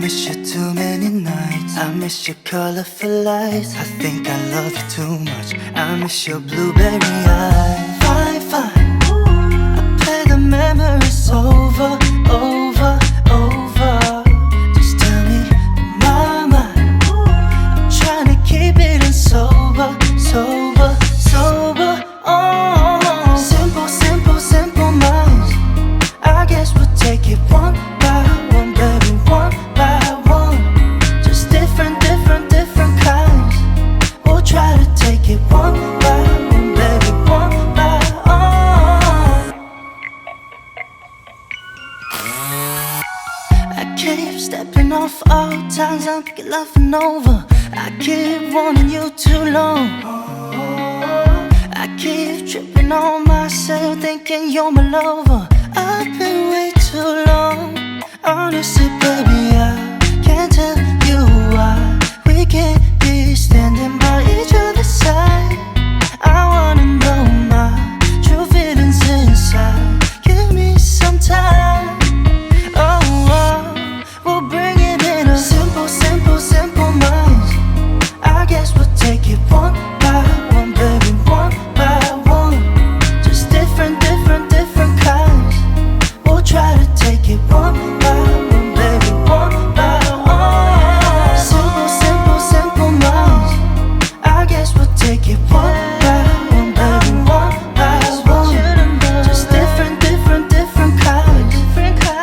miss you too many nights. I miss your colorful lights. I think I love you too much. I miss your blueberry eyes. Fine, fine, I play the memories over, over, over. Just tell me my mind. I'm trying to keep it in sober, sober, sober. Oh, simple, simple, simple minds. I guess we'll take it one by one, baby, one by one. Just different, different, different kinds. We'll try to take it one by one, baby, one by one. I keep stepping off all times I'm laughing over. I keep wanting you too long. I keep tripping on myself, thinking you're my lover. I've been way too long. Honestly, baby, I can't tell you why we can't be standing by each other's side. I wanna know my true feelings inside. Give me some time. Oh, oh, we'll bring it in a simple, simple, simple minds. I guess we'll take it one by one, baby, one by one. Just different, different, different kinds. We'll try to take it one by one, baby, one by one. Simple, simple, simple minds. I guess we'll take it one by one, baby, one by one. Just different, different, different kinds.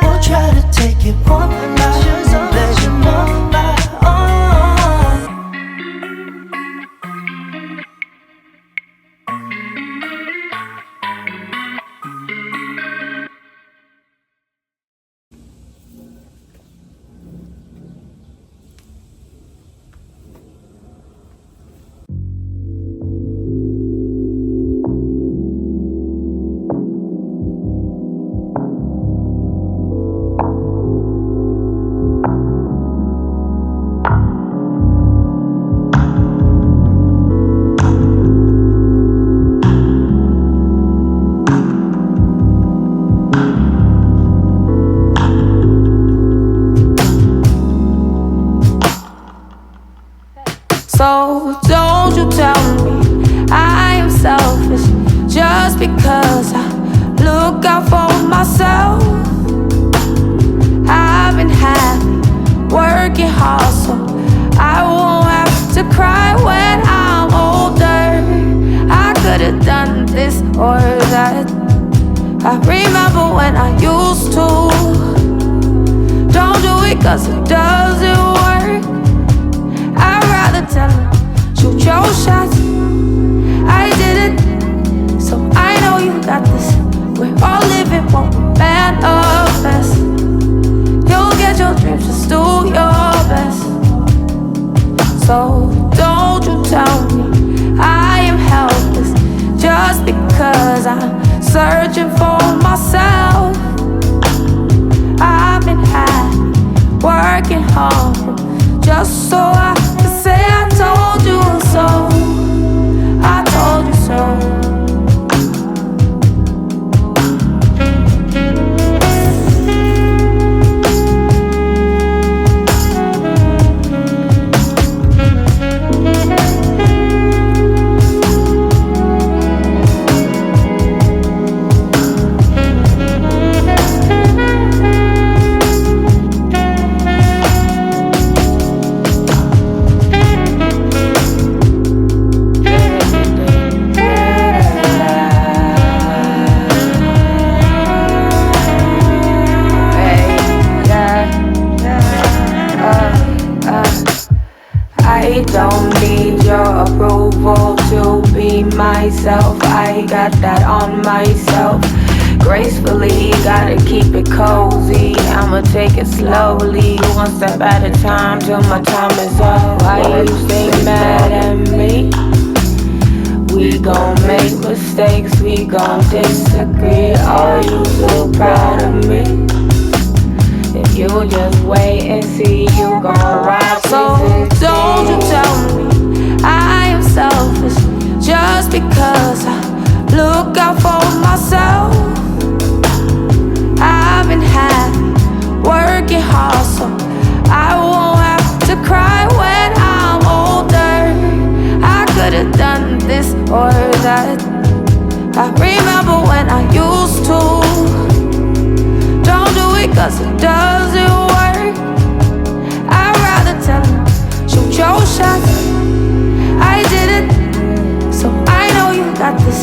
We'll try to take it one by one, baby, one by one. So don't you tell me I am selfish just because I look out for myself. I've been happy, working hard, so I won't have to cry when I'm older. I could've done this or that. I remember when I used to. Don't do it 'cause it doesn't work. I'd rather tell her, shoot your shots. I did it, so I know you got this. We're all living what we manifest. You'll get your dreams, just do your best. So don't you tell me I am helpless just because I'm searching for myself. I've been happy, working hard, just so I can say I told you so. I told you so. I don't need your approval to be myself. I got that on myself. Gracefully, gotta keep it cozy. I'ma take it slowly, one step at a time till my time is up. Why you stay mad at me? We gon' make mistakes, we gon' disagree. Are you so proud of me? If you just wait and see, you gon' ride. So don't you tell me I am selfish just because I look out for myself. I've been happy, working hard, so I cry when I'm older. I could've done this or that. I remember when I used to. Don't do it 'cause it doesn't work. I'd rather tell him, shoot your shot. I did it, so I know you got this.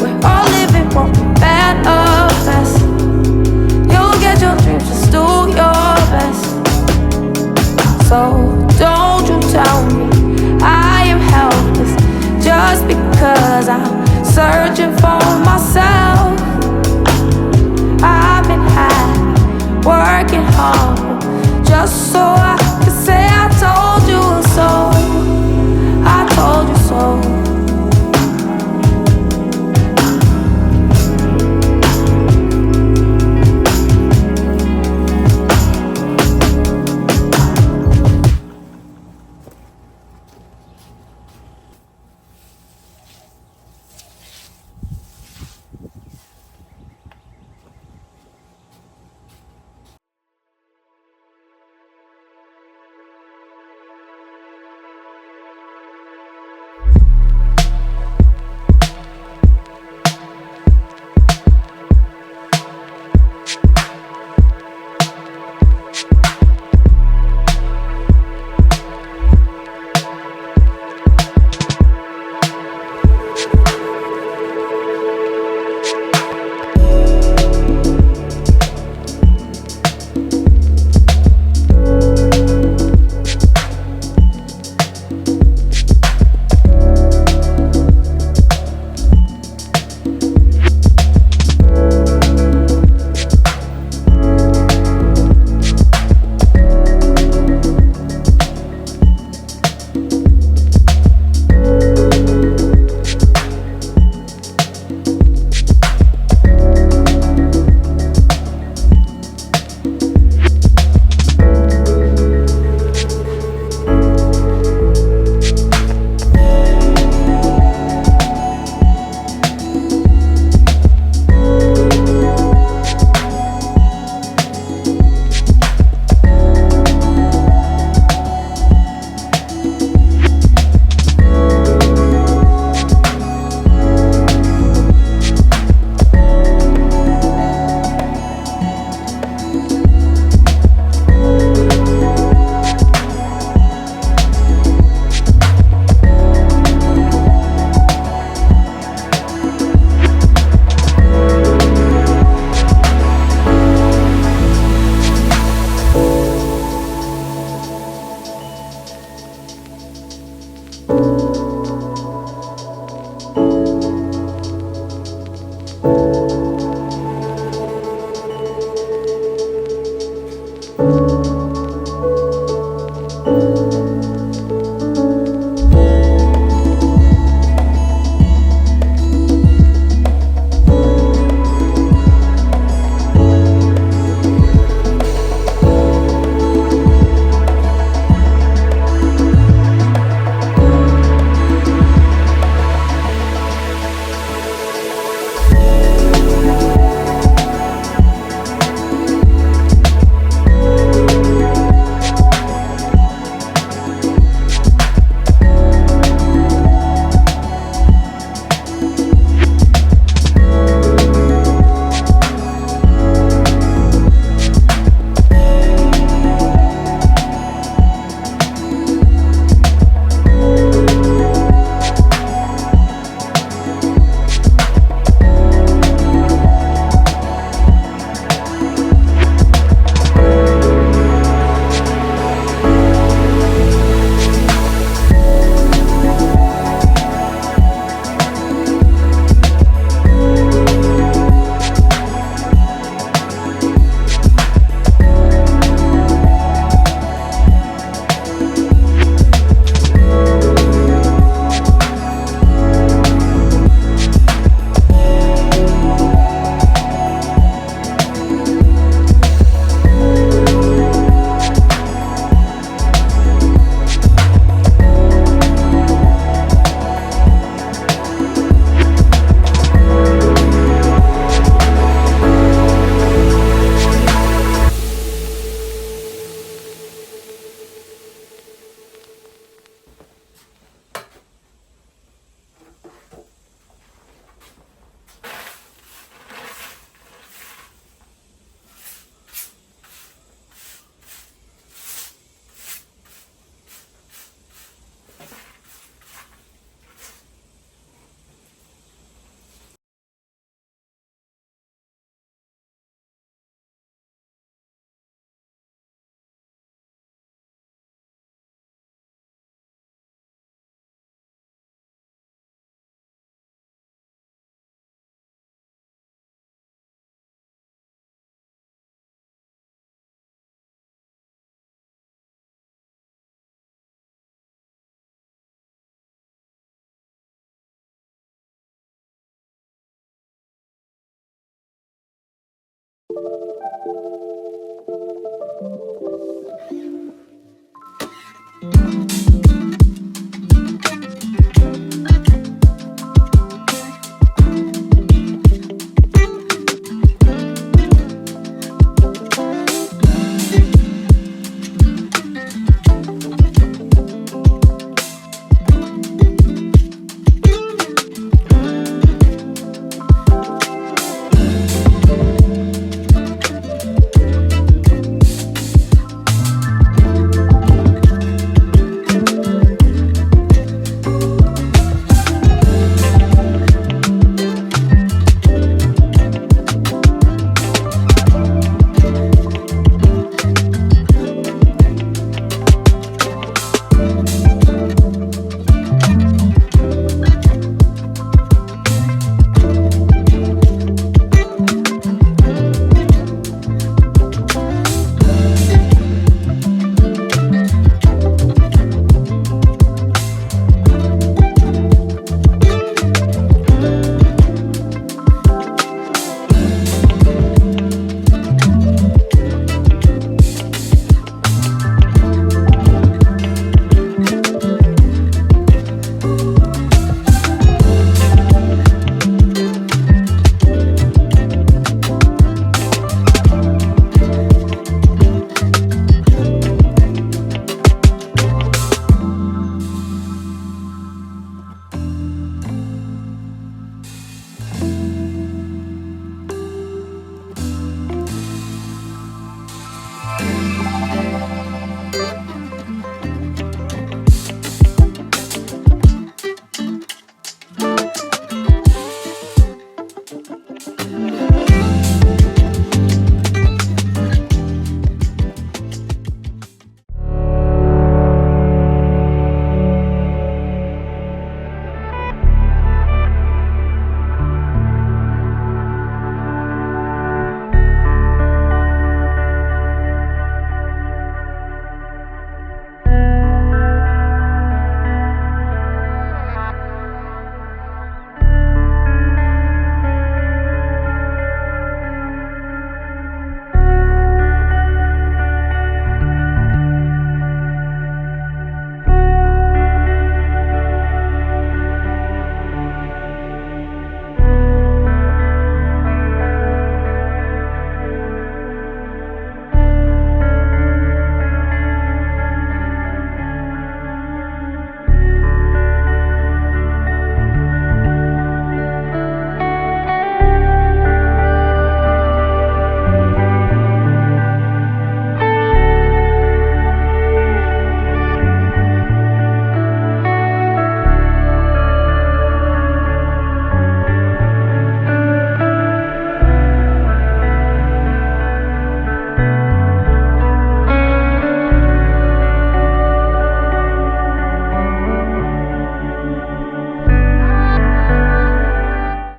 We're all living what we manifest. You'll get your dreams, just do your best. So don't you tell me I am helpless just because I'm searching for myself. I've been high, working hard, just so I could say I told you so. I told you so.